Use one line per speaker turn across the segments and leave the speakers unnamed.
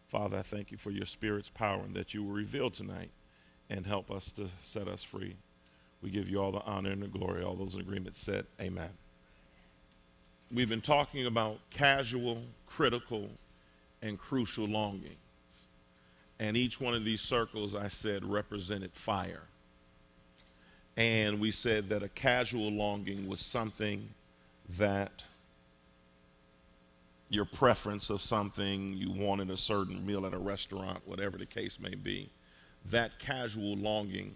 Father, I thank you for your Spirit's power and that you will reveal tonight and help us to set us free. We give you all the honor and the glory. All those in agreement said, amen. We've been talking about casual, critical, and crucial longings. And each one of these circles, I said, represented fire. And we said that a casual longing was something that your preference of something, you wanted a certain meal at a restaurant, whatever the case may be. That casual longing,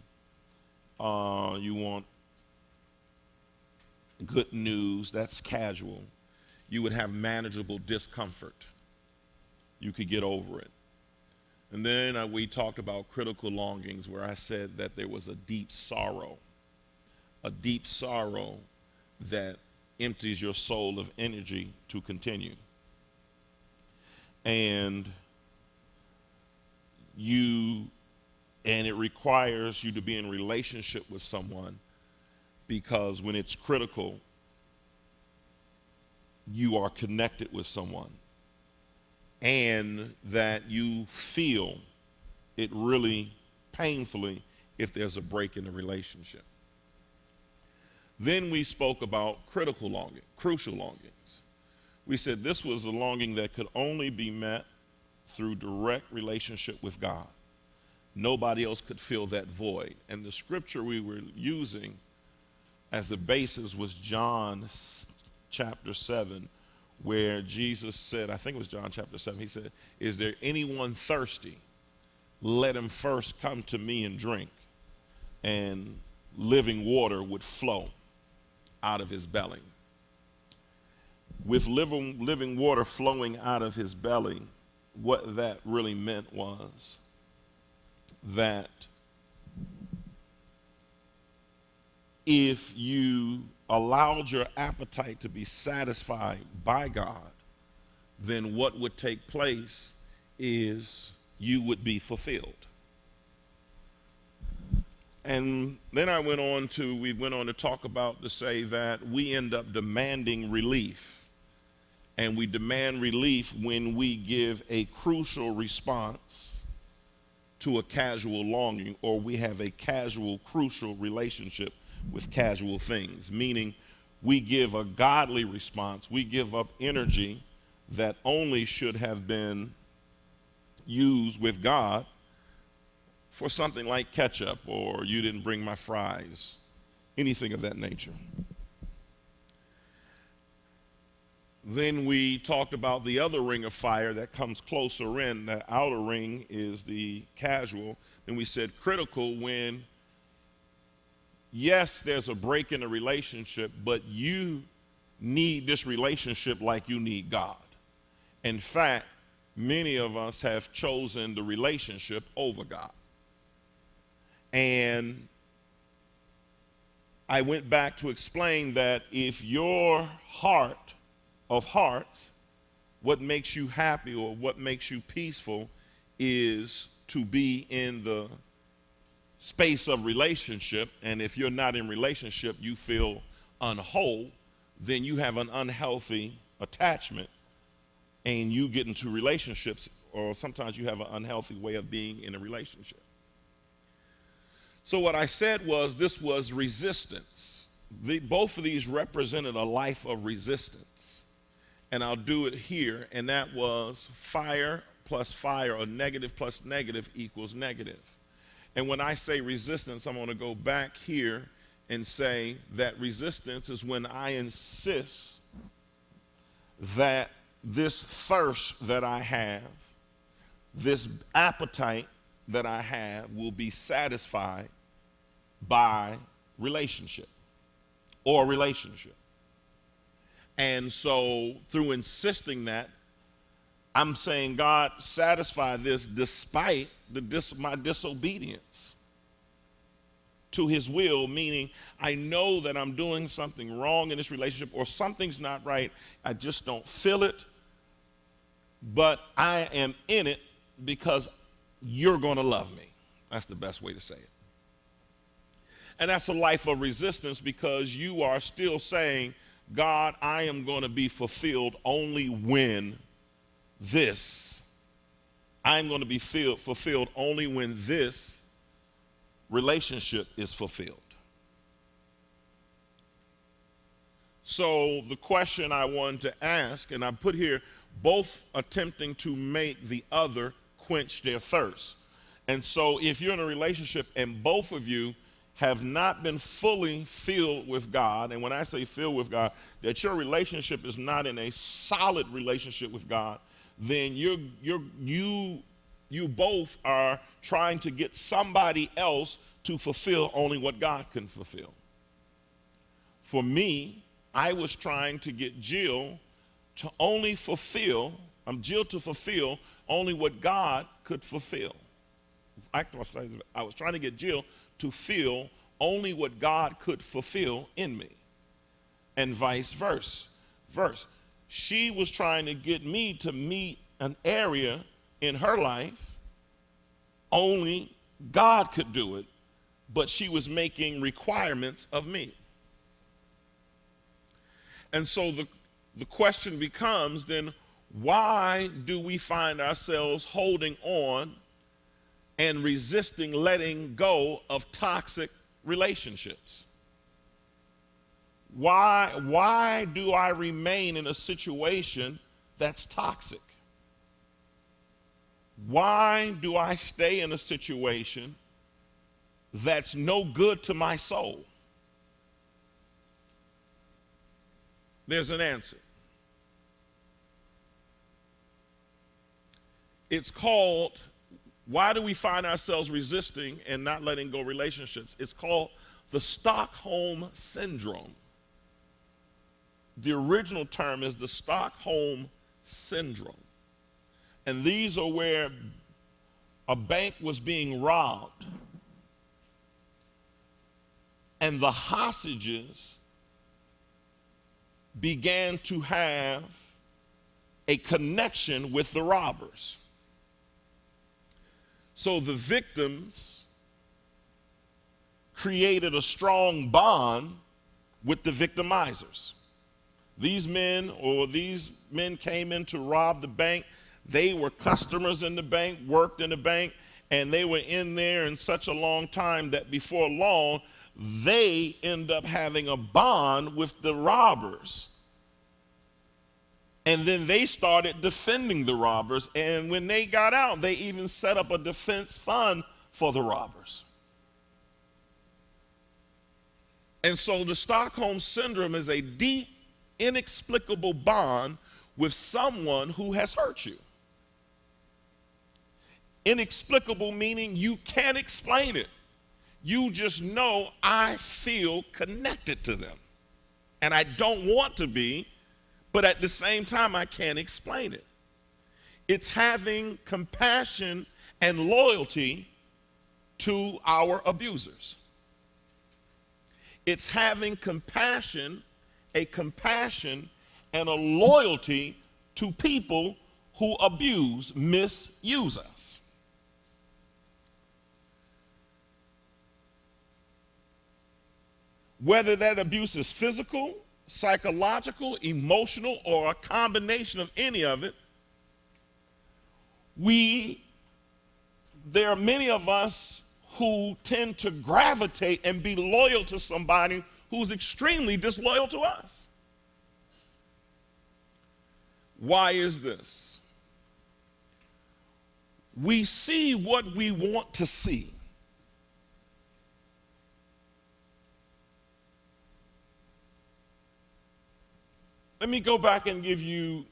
you want good news, that's casual. You would have manageable discomfort. You could get over it. And then we talked about critical longings, where I said that there was a deep sorrow that empties your soul of energy to continue. And it requires you to be in relationship with someone, because when it's critical, you are connected with someone, and that you feel it really painfully if there's a break in the relationship. Then we spoke about critical longing, crucial longings. We said this was a longing that could only be met through direct relationship with God. Nobody else could fill that void. And the scripture we were using as the basis was John chapter 7, where Jesus said, I think it was John chapter 7, he said, is there anyone thirsty? Let him first come to me and drink. And living water would flow out of his belly. With living water flowing out of his belly, what that really meant was that if you allowed your appetite to be satisfied by God, then what would take place is you would be fulfilled. And then we went on to talk about, to say that we end up demanding relief. And we demand relief when we give a crucial response to a casual longing, or we have a casual, crucial relationship with casual things, meaning we give a godly response. We give up energy that only should have been used with God for something like ketchup, or you didn't bring my fries, anything of that nature. Then we talked about the other ring of fire that comes closer in. The outer ring is the casual. Then we said critical, when, yes, there's a break in the relationship, but you need this relationship like you need God. In fact, many of us have chosen the relationship over God. And I went back to explain that if your heart of hearts, what makes you happy or what makes you peaceful is to be in the space of relationship, and if you're not in relationship, you feel unwhole, then you have an unhealthy attachment, and you get into relationships, or sometimes you have an unhealthy way of being in a relationship. So what I said was, this was resistance. Both of these represented a life of resistance. And I'll do it here, and that was fire plus fire, or negative plus negative equals negative. And when I say resistance, I'm going to go back here and say that resistance is when I insist that this thirst that I have, this appetite that I have, will be satisfied by relationship or relationship. And so through insisting that, I'm saying, God, satisfy this despite my disobedience to his will, meaning I know that I'm doing something wrong in this relationship, or something's not right. I just don't feel it, but I am in it because you're going to love me. That's the best way to say it. And that's a life of resistance, because you are still saying, God, I am going to be fulfilled only when this I'm going to be fulfilled only when this relationship is fulfilled. So the question I wanted to ask, and I put here, both attempting to make the other quench their thirst. And so if you're in a relationship and both of you have not been fully filled with God, and when I say filled with God, that your relationship is not in a solid relationship with God, then you both are trying to get somebody else to fulfill only what God can fulfill. For me, I was trying to get Jill to fulfill only what God could fulfill. I was trying to get Jill to feel only what God could fulfill in me, and vice versa. She was trying to get me to meet an area in her life only God could do it, but she was making requirements of me. And so the question becomes then, why do we find ourselves holding on and resisting letting go of toxic relationships? Why do I remain in a situation that's toxic? Why do I stay in a situation that's no good to my soul? There's an answer. It's called, why do we find ourselves resisting and not letting go relationships? It's called the Stockholm Syndrome. The original term is the Stockholm Syndrome. And these are where a bank was being robbed, and the hostages began to have a connection with the robbers. So the victims created a strong bond with the victimizers. These men came in to rob the bank. They were customers in the bank, worked in the bank, and they were in there in such a long time that before long, they end up having a bond with the robbers. And then they started defending the robbers, and when they got out, they even set up a defense fund for the robbers. And so the Stockholm Syndrome is a deep, inexplicable bond with someone who has hurt you. Inexplicable meaning you can't explain it. You just know I feel connected to them. And I don't want to be, but at the same time I can't explain it. It's having compassion and loyalty to our abusers. It's having compassion and a loyalty to people who misuse us. Whether that abuse is physical, psychological, emotional, or a combination of any of it, there are many of us who tend to gravitate and be loyal to somebody who's extremely disloyal to us. Why is this? We see what we want to see. Let me go back and give you,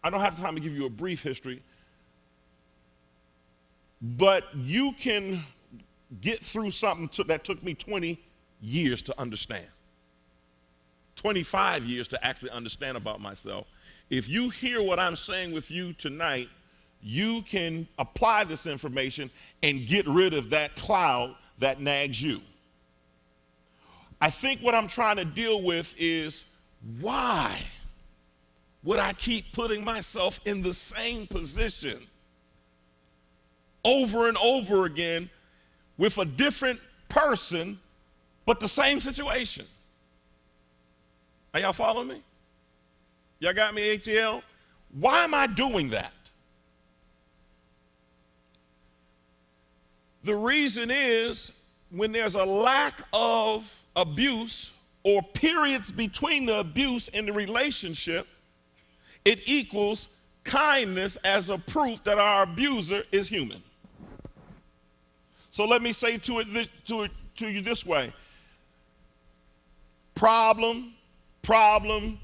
I don't have time to give you a brief history, but you can get through something that took me 20 years to understand. 25 years to actually understand about myself. If you hear what I'm saying with you tonight, you can apply this information and get rid of that cloud that nags you. I think what I'm trying to deal with is, why would I keep putting myself in the same position over and over again with a different person, but the same situation? Are y'all following me? Y'all got me, ATL? Why am I doing that? The reason is when there's a lack of abuse or periods between the abuse and the relationship, it equals kindness as a proof that our abuser is human. So let me say to you this way. Problem, problem,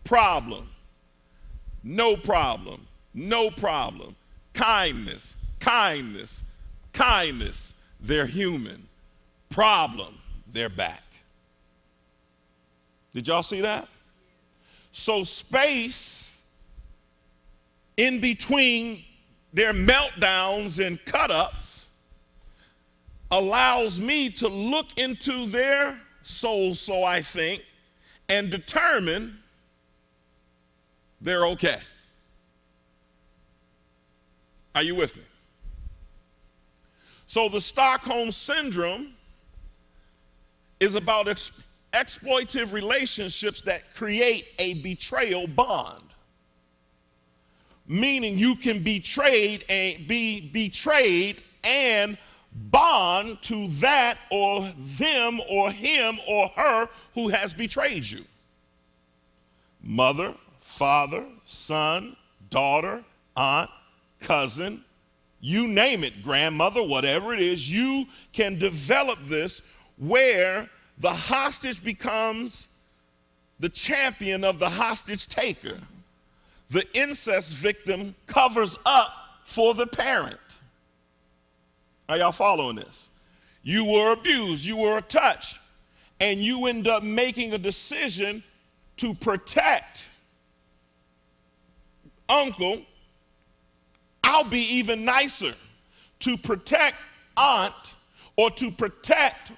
problem. No problem, no problem. Kindness, kindness, kindness. They're human. Problem, they're back. Did y'all see that? So space in between their meltdowns and cut-ups allows me to look into their soul, so I think, and determine they're okay. Are you with me? So the Stockholm Syndrome is about exploitative relationships that create a betrayal bond. Meaning you can be betrayed and bond to that or them or him or her who has betrayed you. Mother, father, son, daughter, aunt, cousin, you name it, grandmother, whatever it is, you can develop this where the hostage becomes the champion of the hostage taker. The incest victim covers up for the parent. Are y'all following this? You were abused, you were touched, and you end up making a decision to protect uncle. I'll be even nicer, to protect aunt or to protect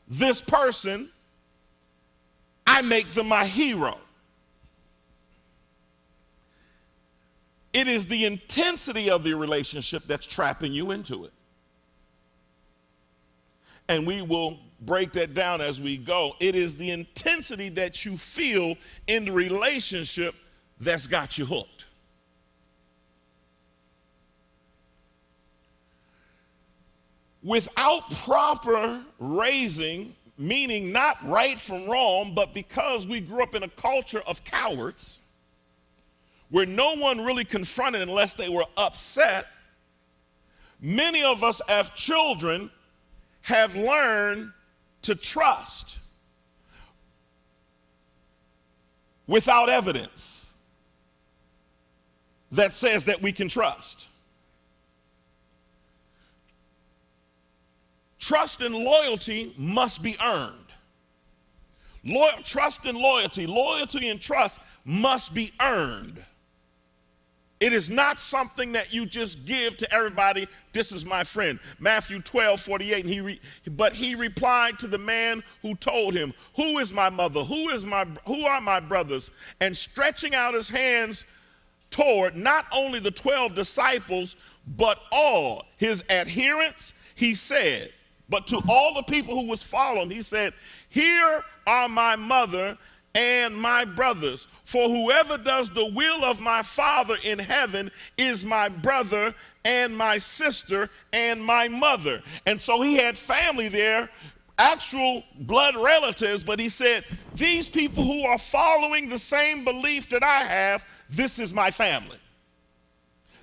this person. I make them my hero. It is the intensity of the relationship that's trapping you into it. And we will break that down as we go. It is the intensity that you feel in the relationship that's got you hooked. Without proper raising, meaning not right from wrong, but because we grew up in a culture of cowards, where no one really confronted unless they were upset, many of us as children have learned to trust without evidence that says that we can trust. Trust and loyalty must be earned. Trust and loyalty and trust must be earned. It is not something that you just give to everybody. This is my friend. Matthew 12:48. But he replied to the man who told him, "Who is my mother? Who are my brothers?" And stretching out his hands toward not only the 12 disciples, but all his adherents, he said, but to all the people who was following, he said, "Here are my mother and my brothers. For whoever does the will of my Father in heaven is my brother and my sister and my mother." And so he had family there, actual blood relatives, but he said, these people who are following the same belief that I have, this is my family.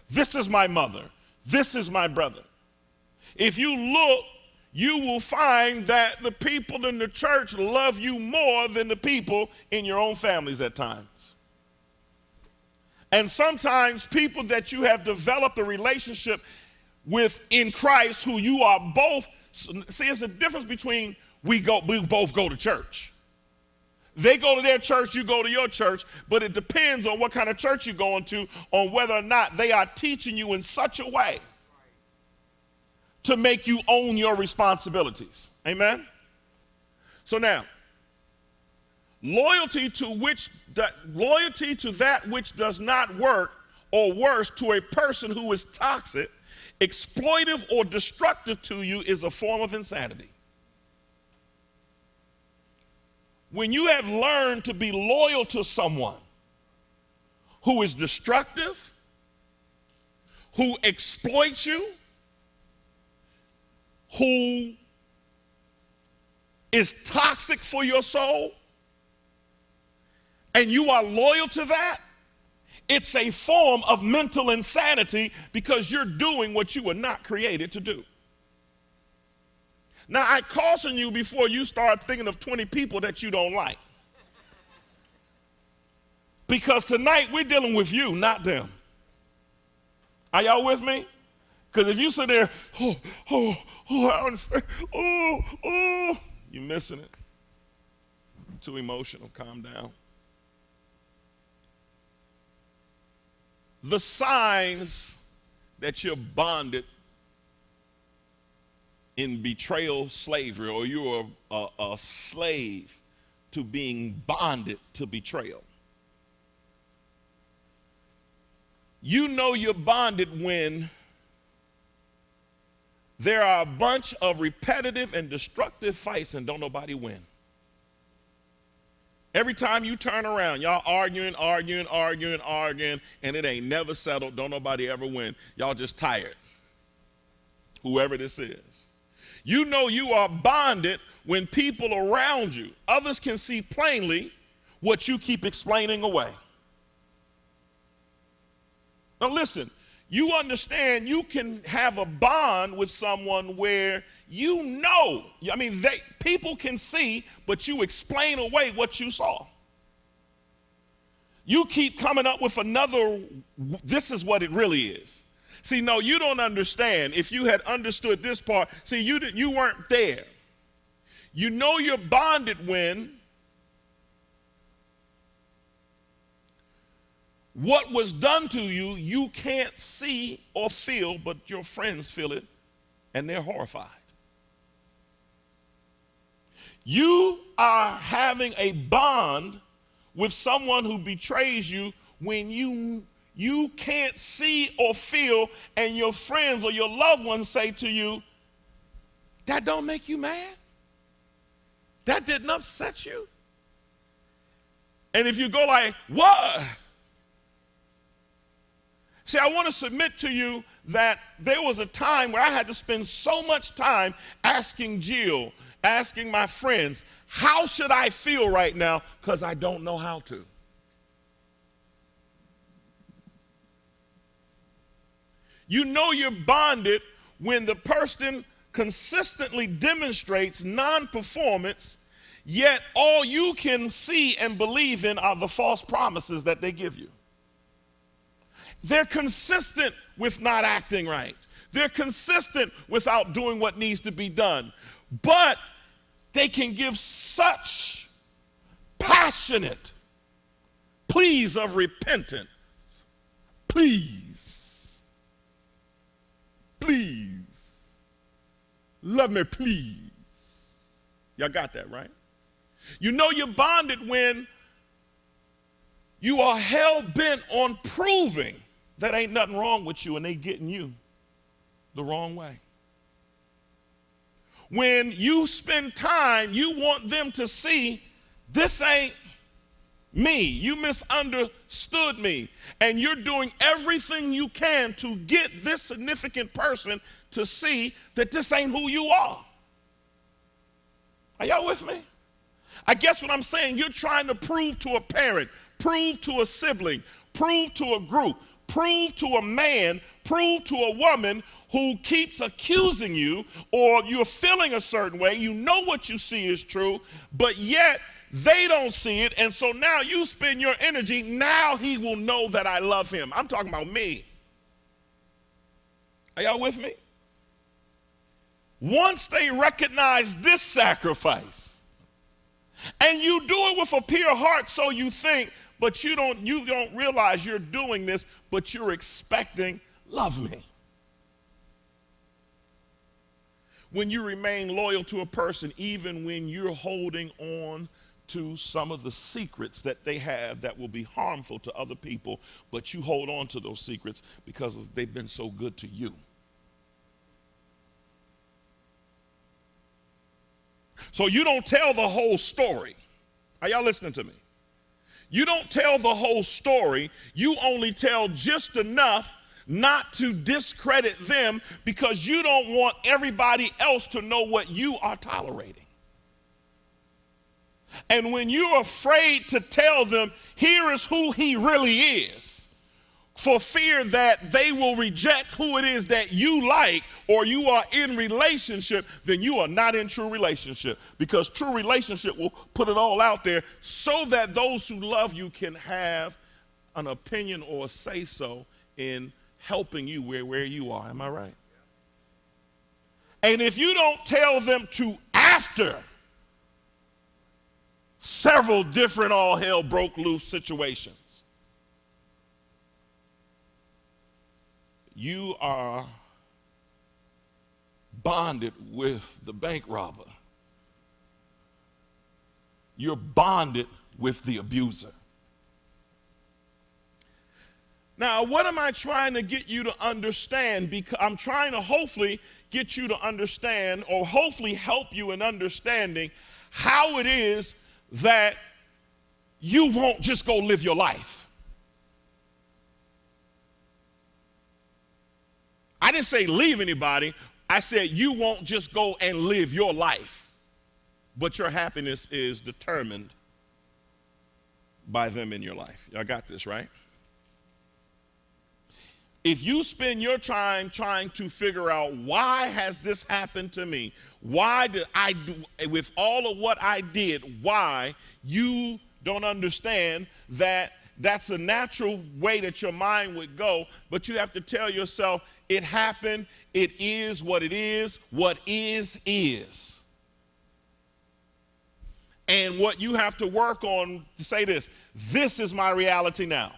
This is my mother. This is my brother. If you look, you will find that the people in the church love you more than the people in your own families at times. And sometimes people that you have developed a relationship with in Christ, who you are both, see, it's a difference between we both go to church. They go to their church, you go to your church, but it depends on what kind of church you're going to, on whether or not they are teaching you in such a way to make you own your responsibilities. Amen? So now, loyalty to that which does not work, or worse, to a person who is toxic, exploitive, or destructive to you is a form of insanity. When you have learned to be loyal to someone who is destructive, who exploits you, who is toxic for your soul, and you are loyal to that, it's a form of mental insanity because you're doing what you were not created to do. Now, I caution you before you start thinking of 20 people that you don't like. Because tonight we're dealing with you, not them. Are y'all with me? Because if you sit there, I understand, you're missing it. Too emotional, calm down. The signs that you're bonded in betrayal slavery, or you're a slave to being bonded to betrayal. You know you're bonded when there are a bunch of repetitive and destructive fights and don't nobody win. Every time you turn around, y'all arguing, and it ain't never settled. Don't nobody ever win. Y'all just tired, whoever this is. You know you are bonded when people around you, others can see plainly what you keep explaining away. Now listen, you understand you can have a bond with someone where you know, people can see, but you explain away what you saw. You keep coming up with another, this is what it really is. See, no, you don't understand. If you had understood this part, see, you weren't there. You know you're bonded when what was done to you, you can't see or feel, but your friends feel it, and they're horrified. You are having a bond with someone who betrays you when you can't see or feel, and your friends or your loved ones say to you, that don't make you mad? That didn't upset you? And if you go like, what? See, I want to submit to you that there was a time where I had to spend so much time asking Jill, asking my friends, how should I feel right now? Because I don't know how to. You know you're bonded when the person consistently demonstrates non-performance, yet all you can see and believe in are the false promises that they give you. They're consistent with not acting right. They're consistent without doing what needs to be done. But they can give such passionate pleas of repentance. Please. Please. Love me, please. Y'all got that, right? You know you're bonded when you are hell-bent on proving that ain't nothing wrong with you, and they getting you the wrong way. When you spend time, you want them to see this ain't me. You misunderstood me. And you're doing everything you can to get this significant person to see that this ain't who you are. Are y'all with me? I guess what I'm saying, you're trying to prove to a parent, prove to a sibling, prove to a group, prove to a man, prove to a woman who keeps accusing you, or you're feeling a certain way, you know what you see is true, but yet they don't see it, and so now you spend your energy, now he will know that I love him. I'm talking about me. Are y'all with me? Once they recognize this sacrifice, and you do it with a pure heart, so you think, but you don't realize you're doing this, but you're expecting, love me. When you remain loyal to a person, even when you're holding on to some of the secrets that they have that will be harmful to other people, but you hold on to those secrets because they've been so good to you. So you don't tell the whole story. Are y'all listening to me? You don't tell the whole story. You only tell just enough not to discredit them, because you don't want everybody else to know what you are tolerating. And when you're afraid to tell them, here is who he really is, for fear that they will reject who it is that you like or you are in relationship, then you are not in true relationship, because true relationship will put it all out there so that those who love you can have an opinion or a say-so in helping you where you are. Am I right? And if you don't tell them to, after several different all hell broke loose situations, you are bonded with the bank robber. You're bonded with the abuser. Now, what am I trying to get you to understand? Because I'm trying to hopefully get you to understand, or hopefully help you in understanding how it is that you won't just go live your life. I didn't say leave anybody. I said you won't just go and live your life, but your happiness is determined by them in your life. Y'all got this, right? If you spend your time trying to figure out, why has this happened to me? Why did I do, with all of what I did, why? You don't understand that that's a natural way that your mind would go, but you have to tell yourself, it happened, it is what it is, what is. And what you have to work on to say this is my reality now.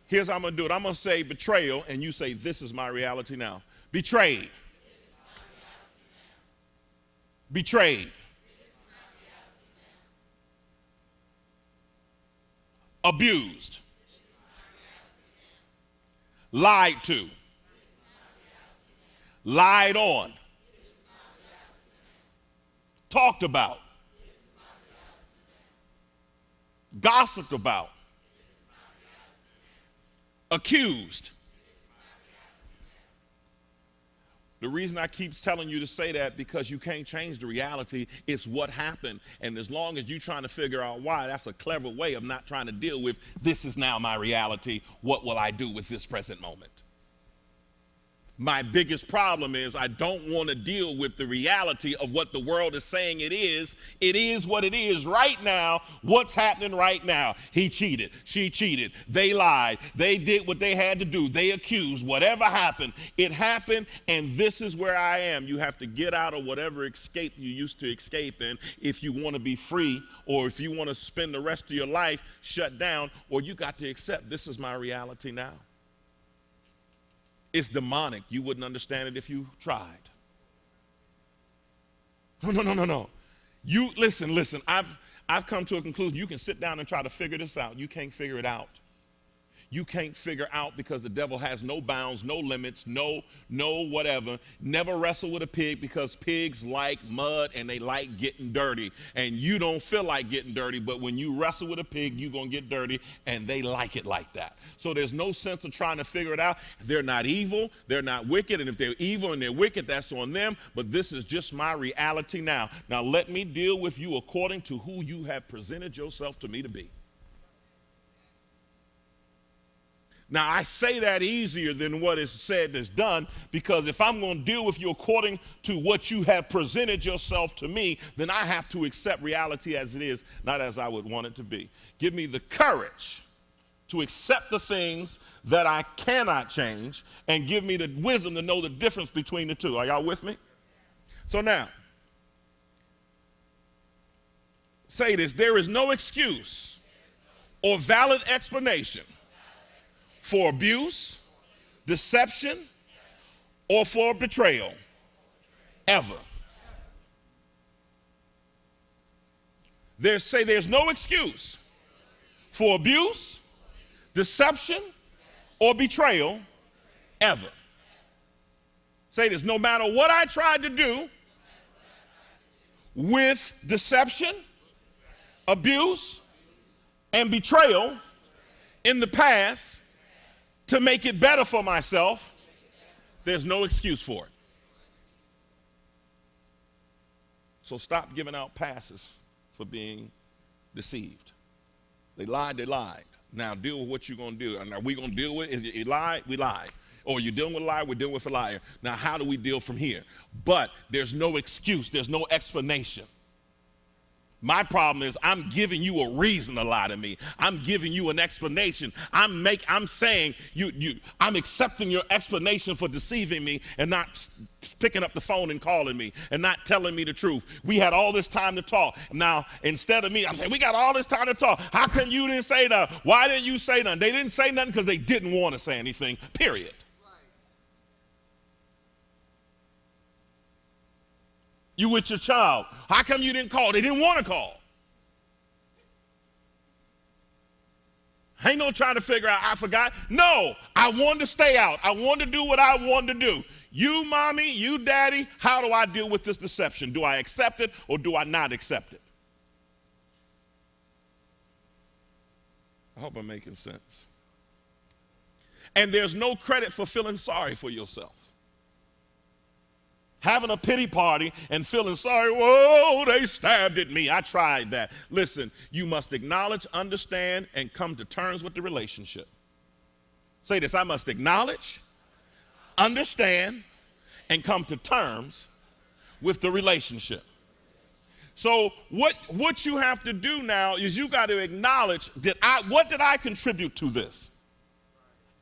Here's how I'm going to do it. I'm going to say betrayal, and you say, this is my reality now. Betrayed. Betrayed. Abused. Lied to. Lied on. Talked about. Gossiped about. Accused. The reason I keep telling you to say that, because you can't change the reality. It's what happened. And as long as you're trying to figure out why, that's a clever way of not trying to deal with, this is now my reality. What will I do with this present moment? My biggest problem is I don't want to deal with the reality of what the world is saying it is. It is what it is right now. What's happening right now? He cheated. She cheated. They lied. They did what they had to do. They accused. Whatever happened, it happened, and this is where I am. You have to get out of whatever escape you used to escape in if you want to be free, or if you want to spend the rest of your life shut down, or you got to accept, this is my reality now. It's demonic. You wouldn't understand it if you tried. No. You listen. I've come to a conclusion. You can sit down and try to figure this out. You can't figure it out. You can't figure out, because the devil has no bounds, no limits, no whatever. Never wrestle with a pig, because pigs like mud and they like getting dirty. And you don't feel like getting dirty, but when you wrestle with a pig, you're going to get dirty, and they like it like that. So there's no sense of trying to figure it out. They're not evil. They're not wicked. And if they're evil and they're wicked, that's on them. But this is just my reality now. Now let me deal with you according to who you have presented yourself to me to be. Now, I say that easier than what is said is done, because if I'm going to deal with you according to what you have presented yourself to me, then I have to accept reality as it is, not as I would want it to be. Give me the courage to accept the things that I cannot change, and give me the wisdom to know the difference between the two. Are y'all with me? So now, say this: there is no excuse or valid explanation for abuse, deception, or for betrayal, ever. There's no excuse for abuse, deception, or betrayal, ever. Say this: no matter what I tried to do with deception, abuse, and betrayal in the past, to make it better for myself, there's no excuse for it. So stop giving out passes for being deceived. They lied, they lied. Now deal with what you're going to do. And are we going to deal with it? You lied, we lied. Or you're dealing with a liar, we're dealing with a liar. Now how do we deal from here? But there's no excuse, there's no explanation. My problem is I'm giving you a reason to lie to me. I'm giving you an explanation. I'm saying I'm accepting your explanation for deceiving me and not picking up the phone and calling me and not telling me the truth. We had all this time to talk. Now, instead of me, I'm saying, we got all this time to talk. How come you didn't say nothing? Why didn't you say nothing? They didn't say nothing because they didn't want to say anything, period. You with your child. How come you didn't call? They didn't want to call. Ain't no trying to figure out, I forgot. No, I wanted to stay out. I wanted to do what I wanted to do. You, mommy, you, daddy, how do I deal with this deception? Do I accept it or do I not accept it? I hope I'm making sense. And there's no credit for feeling sorry for yourself. Having a pity party and feeling sorry, whoa, they stabbed at me. I tried that. Listen, you must acknowledge, understand, and come to terms with the relationship. Say this, I must acknowledge, understand, and come to terms with the relationship. So what you have to do now is you got to acknowledge that what did I contribute to this?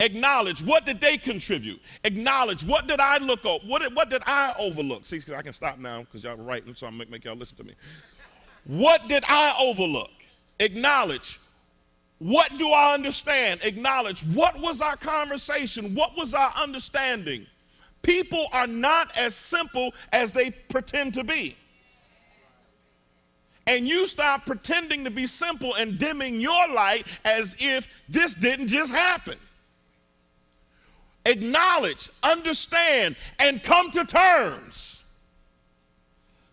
Acknowledge, what did they contribute? Acknowledge, what did I look up? What did I overlook? See, I can stop now because y'all were writing, so I'm going to make y'all listen to me. What did I overlook? Acknowledge, what do I understand? Acknowledge, what was our conversation? What was our understanding? People are not as simple as they pretend to be. And you stop pretending to be simple and dimming your light as if this didn't just happen. Acknowledge, understand, and come to terms.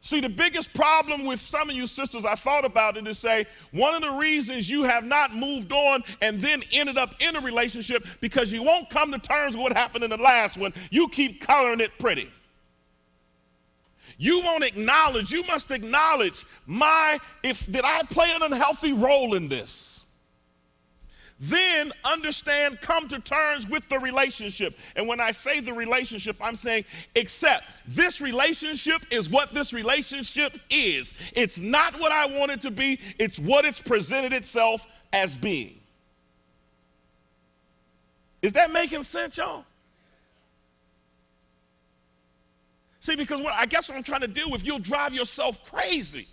See, the biggest problem with some of you sisters, I thought about it, is say, one of the reasons you have not moved on and then ended up in a relationship because you won't come to terms with what happened in the last one. You keep coloring it pretty. You won't acknowledge, you must acknowledge did I play an unhealthy role in this? Then understand, come to terms with the relationship. And when I say the relationship, I'm saying accept this relationship is what this relationship is. It's not what I want it to be. It's what it's presented itself as being. Is that making sense, y'all? See, because I guess what I'm trying to do with, you'll drive yourself crazy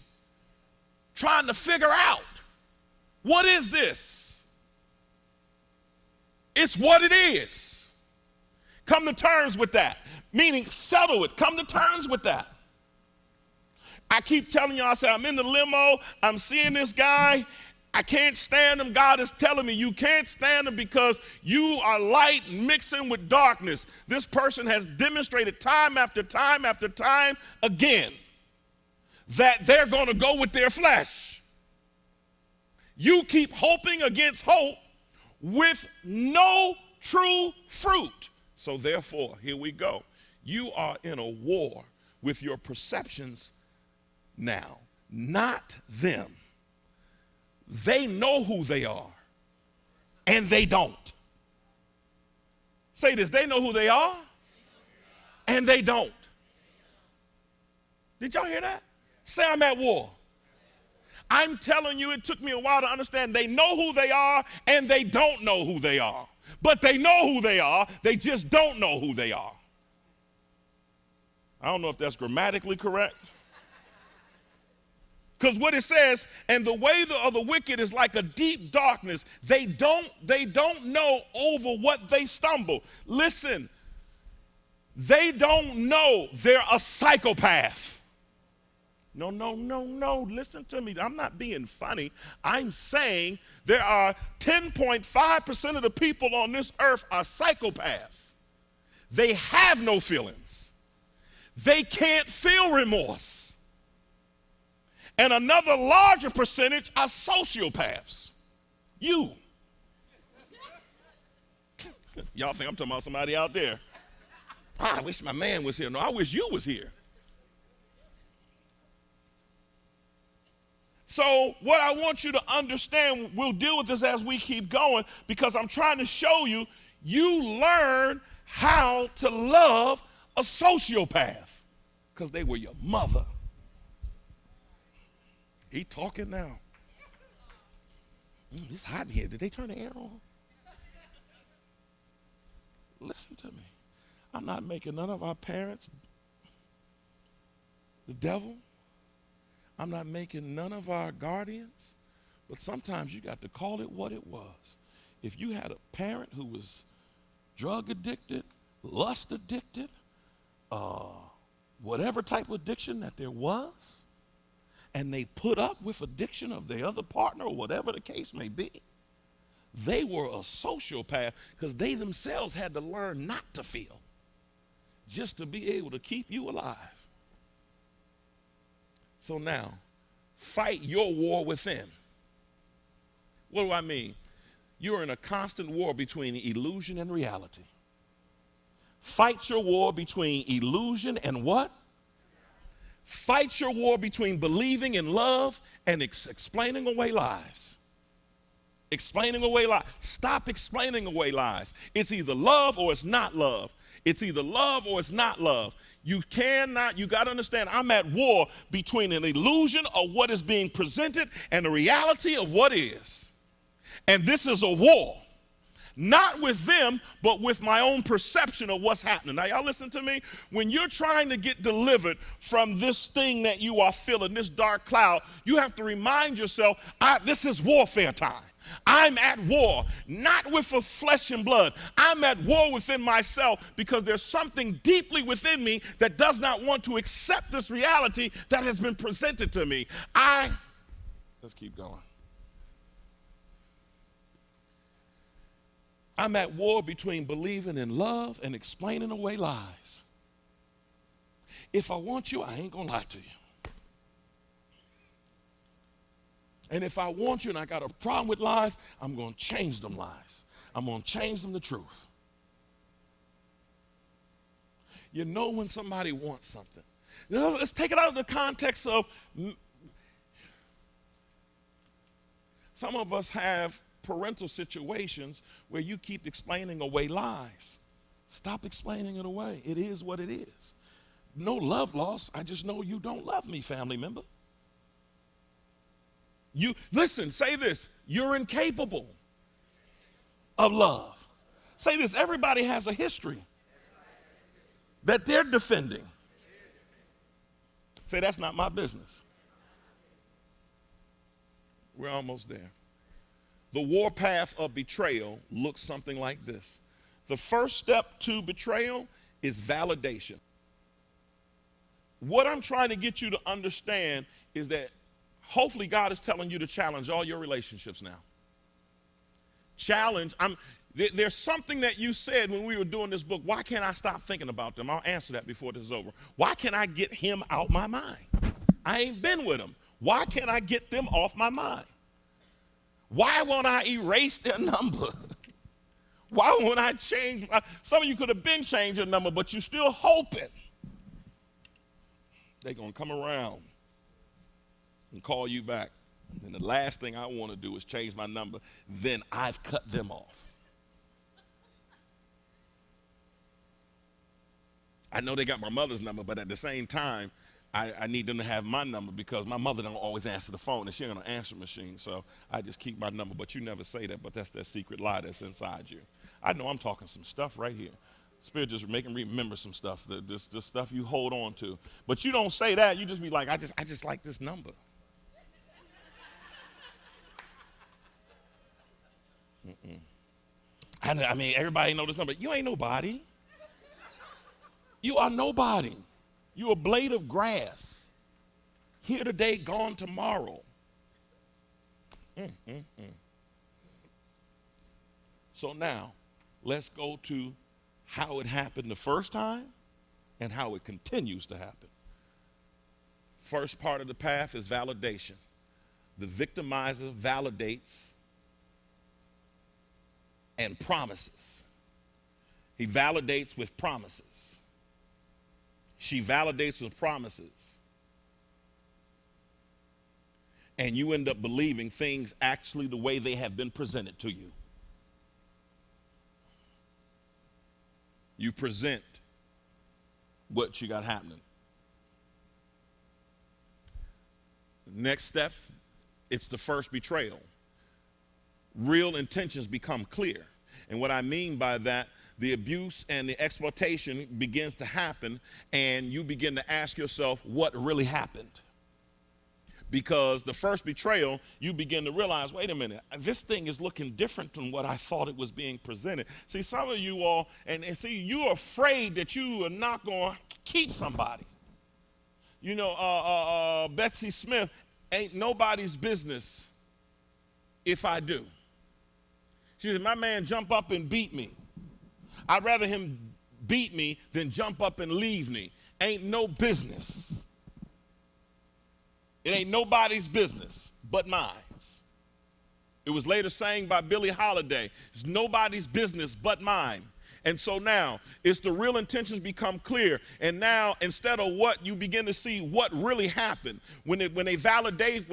trying to figure out, what is this? It's what it is. Come to terms with that. Meaning settle it. Come to terms with that. I keep telling you, I say, I'm in the limo, I'm seeing this guy, I can't stand him. God is telling me you can't stand him because you are light mixing with darkness. This person has demonstrated time after time after time again that they're going to go with their flesh. You keep hoping against hope with no true fruit. So therefore, here we go. You are in a war with your perceptions now, not them. They know who they are, and they don't. Say this, they know who they are, and they don't. Did y'all hear that? Say I'm at war. I'm telling you, it took me a while to understand they know who they are and they don't know who they are. But they know who they are, they just don't know who they are. I don't know if that's grammatically correct. Because what it says, and the way of the wicked is like a deep darkness. They don't know over what they stumble. Listen, they don't know they're a psychopath. No, listen to me. I'm not being funny. I'm saying there are 10.5% of the people on this earth are psychopaths. They have no feelings. They can't feel remorse. And another larger percentage are sociopaths. You. Y'all think I'm talking about somebody out there. I wish my man was here. No, I wish you was here. So what I want you to understand, we'll deal with this as we keep going, because I'm trying to show you, you learn how to love a sociopath because they were your mother. He talking now. It's hot in here. Did they turn the air on? Listen to me. I'm not making none of our parents the devil. I'm not making none of our guardians. But sometimes you got to call it what it was. If you had a parent who was drug addicted, lust addicted, whatever type of addiction that there was, and they put up with addiction of their other partner or whatever the case may be, they were a sociopath because they themselves had to learn not to feel just to be able to keep you alive. So now, fight your war within. What do I mean? You're in a constant war between illusion and reality. Fight your war between illusion and what? Fight your war between believing in love and explaining away lies. Explaining away lies. Stop explaining away lies. It's either love or it's not love. It's either love or it's not love. You got to understand, I'm at war between an illusion of what is being presented and the reality of what is. And this is a war. Not with them, but with my own perception of what's happening. Now, y'all listen to me. When you're trying to get delivered from this thing that you are feeling, this dark cloud, you have to remind yourself, this is warfare time. I'm at war, not with a flesh and blood. I'm at war within myself because there's something deeply within me that does not want to accept this reality that has been presented to me. Let's keep going. I'm at war between believing in love and explaining away lies. If I want you, I ain't gonna lie to you. And if I want you and I got a problem with lies, I'm gonna change them lies. I'm gonna change them to truth. You know when somebody wants something. Let's take it out of the context of some of us have parental situations where you keep explaining away lies. Stop explaining it away. It is what it is. No love lost. I just know you don't love me, family member. You listen, say this. You're incapable of love. Say this. Everybody has a history that they're defending. Say, that's not my business. We're almost there. The warpath of betrayal looks something like this. The first step to betrayal is validation. What I'm trying to get you to understand is that hopefully God is telling you to challenge all your relationships now. Challenge. There's something that you said when we were doing this book. Why can't I stop thinking about them? I'll answer that before this is over. Why can't I get him out my mind? I ain't been with him. Why can't I get them off my mind? Why won't I erase their number? Why won't I change? Some of you could have been changed your number, but you're still hoping they're going to come around and call you back. And the last thing I want to do is change my number. Then I've cut them off. I know they got my mother's number, but at the same time, I need them to have my number because my mother don't always answer the phone and she ain't gonna answer machine. So I just keep my number, but you never say that, but that's that secret lie that's inside you. I know I'm talking some stuff right here. Spirit just making remember some stuff, this stuff you hold on to. But you don't say that, you just be like, I just like this number. I mean, everybody know this number. You ain't nobody. You are nobody. You're a blade of grass. Here today, gone tomorrow. So now, let's go to how it happened the first time and how it continues to happen. First part of the path is validation. The victimizer validates and promises. He validates with promises. She validates with promises. And you end up believing things actually the way they have been presented to you. You present what you got happening. Next step, it's the first betrayal. Real intentions become clear. And what I mean by that, the abuse and the exploitation begins to happen, and you begin to ask yourself what really happened. Because the first betrayal, you begin to realize, wait a minute, this thing is looking different than what I thought it was being presented. See, some of you all, and see, you're afraid that you are not going to keep somebody. You know, Betsy Smith, ain't nobody's business if I do. She said, my man jump up and beat me. I'd rather him beat me than jump up and leave me. Ain't no business. It ain't nobody's business but mine. It was later sang by Billie Holiday. It's nobody's business but mine. And so now, it's the real intentions become clear. And now, instead of what, you begin to see what really happened. When they validate,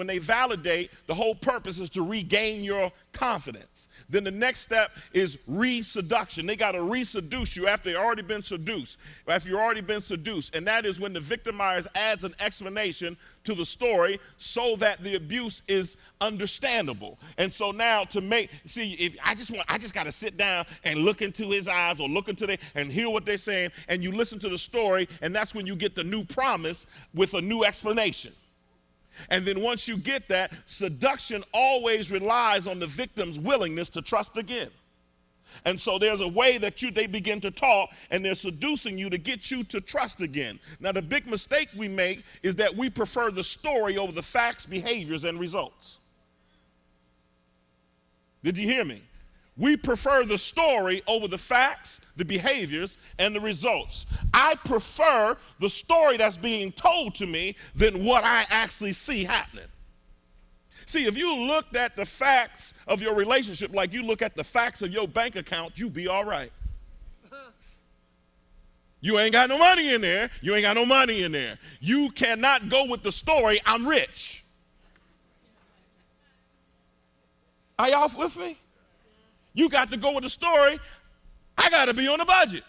the whole purpose is to regain your confidence. Then the next step is re-seduction. They got to re-seduce you after you've already been seduced. And that is when the victimizer adds an explanation to the story so that the abuse is understandable. And so now if I just got to sit down and look into his eyes or look into and hear what they're saying, and you listen to the story, and that's when you get the new promise with a new explanation. And then once you get that, seduction always relies on the victim's willingness to trust again. And so there's a way that they begin to talk, and they're seducing you to get you to trust again. Now, the big mistake we make is that we prefer the story over the facts, behaviors, and results. Did you hear me? We prefer the story over the facts, the behaviors, and the results. I prefer the story that's being told to me than what I actually see happening. See, if you looked at the facts of your relationship like you look at the facts of your bank account, you'd be all right. You ain't got no money in there. You ain't got no money in there. You cannot go with the story, I'm rich. Are y'all with me? You got to go with the story, I got to be on a budget.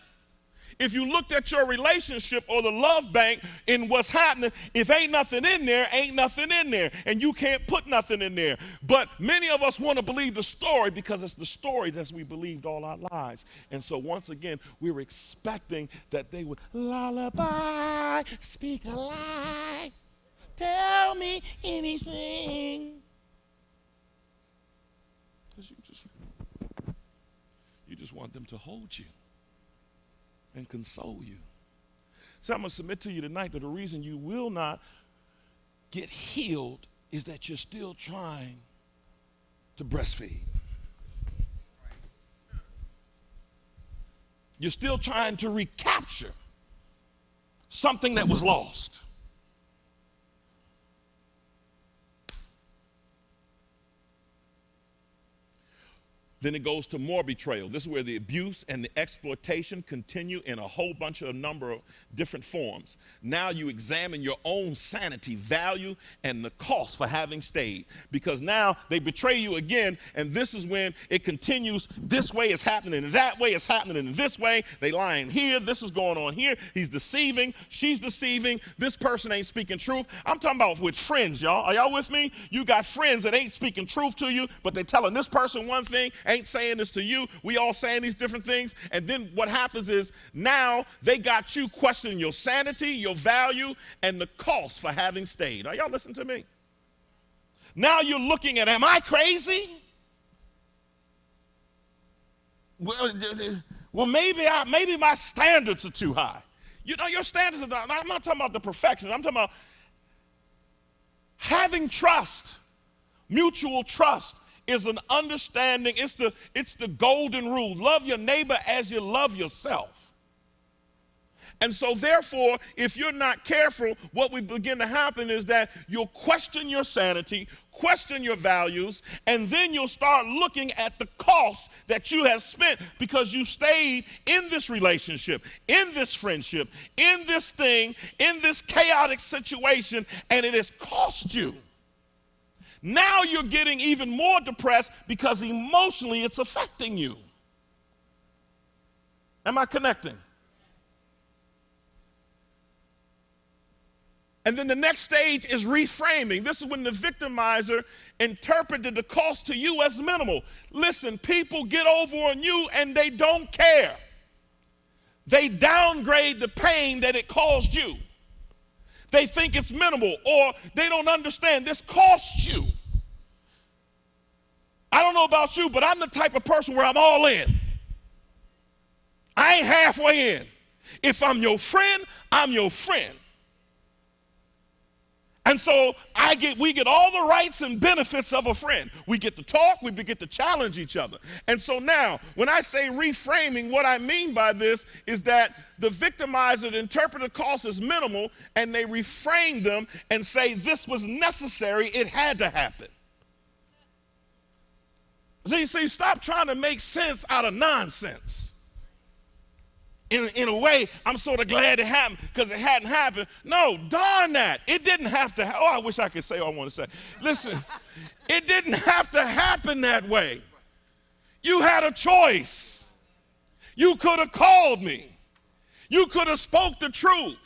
If you looked at your relationship or the love bank in what's happening, if ain't nothing in there, ain't nothing in there. And you can't put nothing in there. But many of us want to believe the story because it's the story that we believed all our lives. And so once again, we were expecting that they would lullaby, speak a lie, tell me anything. Because you just want them to hold you and console you. So I'm going to submit to you tonight that the reason you will not get healed is that you're still trying to breastfeed. You're still trying to recapture something that was lost. Then it goes to more betrayal. This is where the abuse and the exploitation continue in a whole bunch of number of different forms. Now you examine your own sanity, value, and the cost for having stayed. Because now they betray you again, and this is when it continues. This way is happening, and that way is happening, and this way. They lying here, this is going on here. He's deceiving, she's deceiving. This person ain't speaking truth. I'm talking about with friends, y'all. Are y'all with me? You got friends that ain't speaking truth to you, but they telling this person one thing, ain't saying this to you. We all saying these different things. And then what happens is now they got you questioning your sanity, your value, and the cost for having stayed. Are y'all listening to me? Now you're looking at, am I crazy? Well, maybe my standards are too high. You know, your standards are not, I'm not talking about the perfection. I'm talking about having trust, mutual trust. Is an understanding, it's the golden rule. Love your neighbor as you love yourself. And so therefore, if you're not careful, what will begin to happen is that you'll question your sanity, question your values, and then you'll start looking at the cost that you have spent because you stayed in this relationship, in this friendship, in this thing, in this chaotic situation, and it has cost you. Now you're getting even more depressed because emotionally it's affecting you. Am I connecting? And then the next stage is reframing. This is when the victimizer interpreted the cost to you as minimal. Listen, people get over on you and they don't care. They downgrade the pain that it caused you. They think it's minimal, or they don't understand this costs you. I don't know about you, but I'm the type of person where I'm all in. I ain't halfway in. If I'm your friend, I'm your friend. And so we get all the rights and benefits of a friend. We get to talk, we get to challenge each other. And so now, when I say reframing, what I mean by this is that the victimizer interpreted cost as minimal, and they reframe them and say this was necessary, it had to happen. See, stop trying to make sense out of nonsense. In a way, I'm sort of glad it happened because it hadn't happened. No, darn that. It didn't have to happen. Oh, I wish I could say what I want to say. Listen, it didn't have to happen that way. You had a choice. You could have called me. You could have spoke the truth.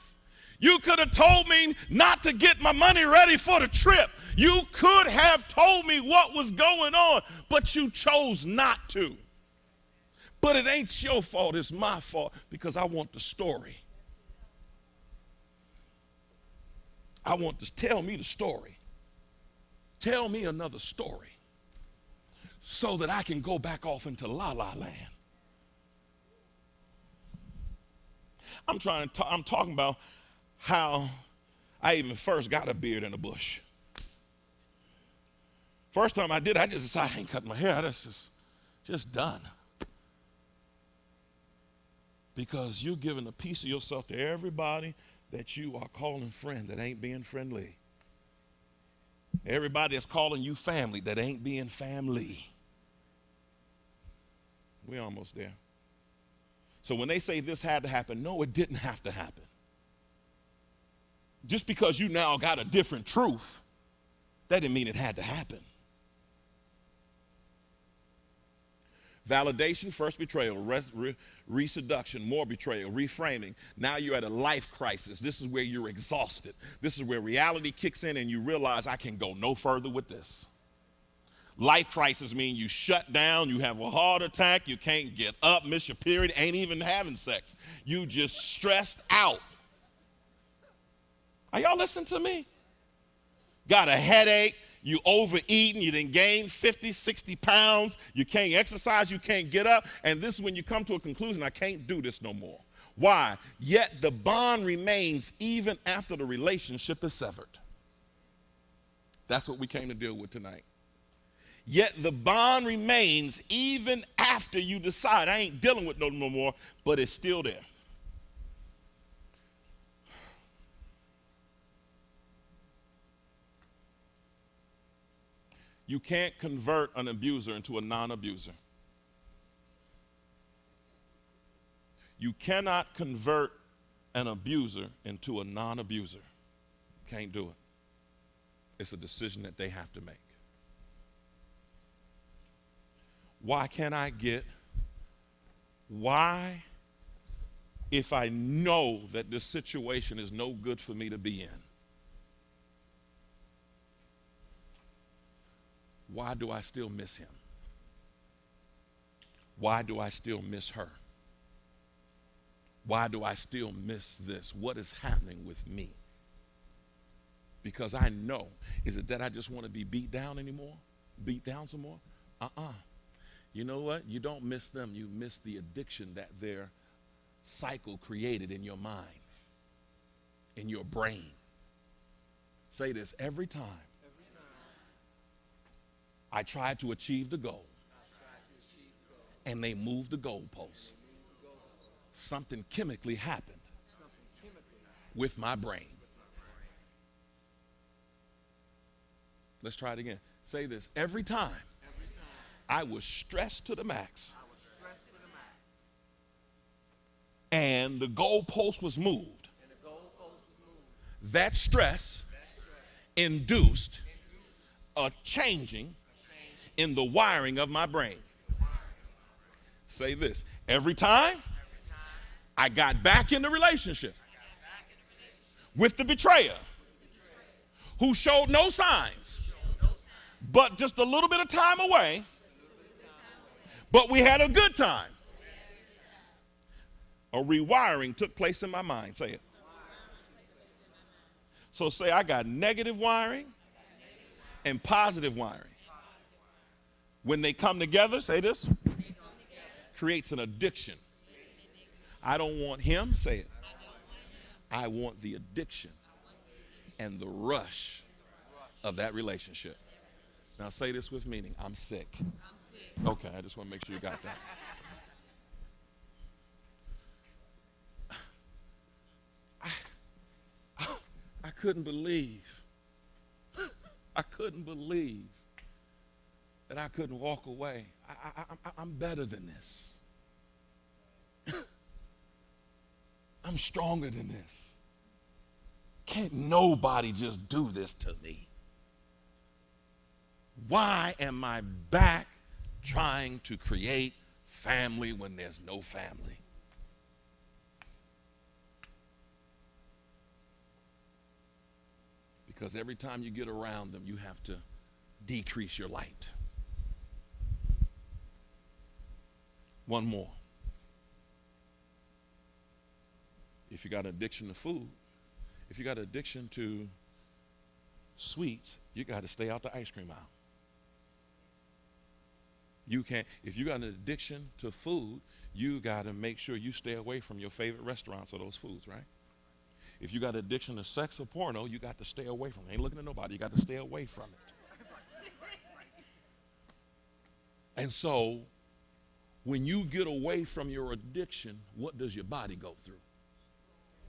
You could have told me not to get my money ready for the trip. You could have told me what was going on, but you chose not to. But it ain't your fault, it's my fault, because I want the story. I want to tell me the story. Tell me another story so that I can go back off into la la land. I'm talking about how I even first got a beard and a bush. First time I did, I just decided I ain't cutting my hair. That's just done. Because you're giving a piece of yourself to everybody that you are calling friend that ain't being friendly. Everybody that's calling you family that ain't being family. We're almost there. So when they say this had to happen, no, it didn't have to happen. Just because you now got a different truth, that didn't mean it had to happen. Validation, first betrayal, reseduction, more betrayal, reframing. Now you're at a life crisis. This is where you're exhausted. This is where reality kicks in and you realize I can go no further with this. Life crisis means you shut down, you have a heart attack, you can't get up, miss your period, ain't even having sex. You just stressed out. Are y'all listening to me? Got a headache. You overeating, you done gained 50, 60 pounds, you can't exercise, you can't get up, and this is when you come to a conclusion, I can't do this no more. Why? Yet the bond remains even after the relationship is severed. That's what we came to deal with tonight. Yet the bond remains even after you decide, I ain't dealing with no more, but it's still there. You can't convert an abuser into a non-abuser. You cannot convert an abuser into a non-abuser. Can't do it. It's a decision that they have to make. Why can't I why, if I know that this situation is no good for me to be in, why do I still miss him? Why do I still miss her? Why do I still miss this? What is happening with me? Because I know, is it that I just want to be beat down anymore? Beat down some more? You know what? You don't miss them. You miss the addiction that their cycle created in your mind, in your brain. Say this every time. I tried to achieve the goal, and they moved the goalpost. Something chemically happened with my brain. Let's try it again. Say this. Every time I was stressed to the max and the goalpost was moved, that stress induced a changing in the wiring of my brain. Say this. Every time I got back in the relationship with the betrayer who showed no signs, but just a little bit of time away, but we had a good time, a rewiring took place in my mind. Say it. So say I got negative wiring and positive wiring. When they come together, say this, creates an addiction. I don't want him, say it. I want the addiction and the rush of that relationship. Now say this with meaning. I'm sick. Okay, I just want to make sure you got that. I couldn't believe that I couldn't walk away. I'm better than this. I'm stronger than this. Can't nobody just do this to me. Why am I back trying to create family when there's no family? Because every time you get around them, you have to decrease your light. One more. If you got an addiction to food, if you got an addiction to sweets, you got to stay out the ice cream aisle. You can't, if you got an addiction to food, you got to make sure you stay away from your favorite restaurants or those foods, right? If you got an addiction to sex or porno, you got to stay away from it. Ain't looking at nobody. You got to stay away from it. And so, when you get away from your addiction, what does your body go through?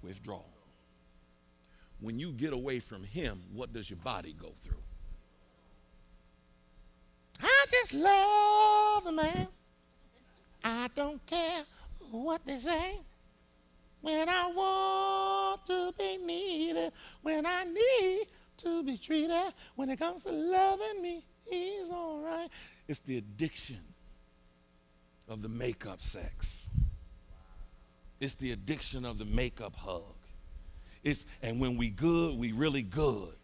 Withdrawal. When you get away from him, what does your body go through? I just love a man. I don't care what they say. When I want to be needed, when I need to be treated, when it comes to loving me, he's all right. It's the addiction of the makeup sex. It's the addiction of the makeup hug. And when we good, we really good.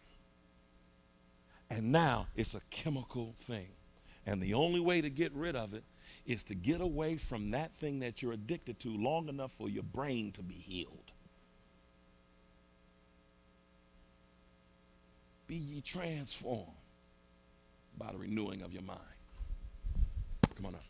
And now it's a chemical thing. And the only way to get rid of it is to get away from that thing that you're addicted to long enough for your brain to be healed. Be ye transformed by the renewing of your mind. Come on up.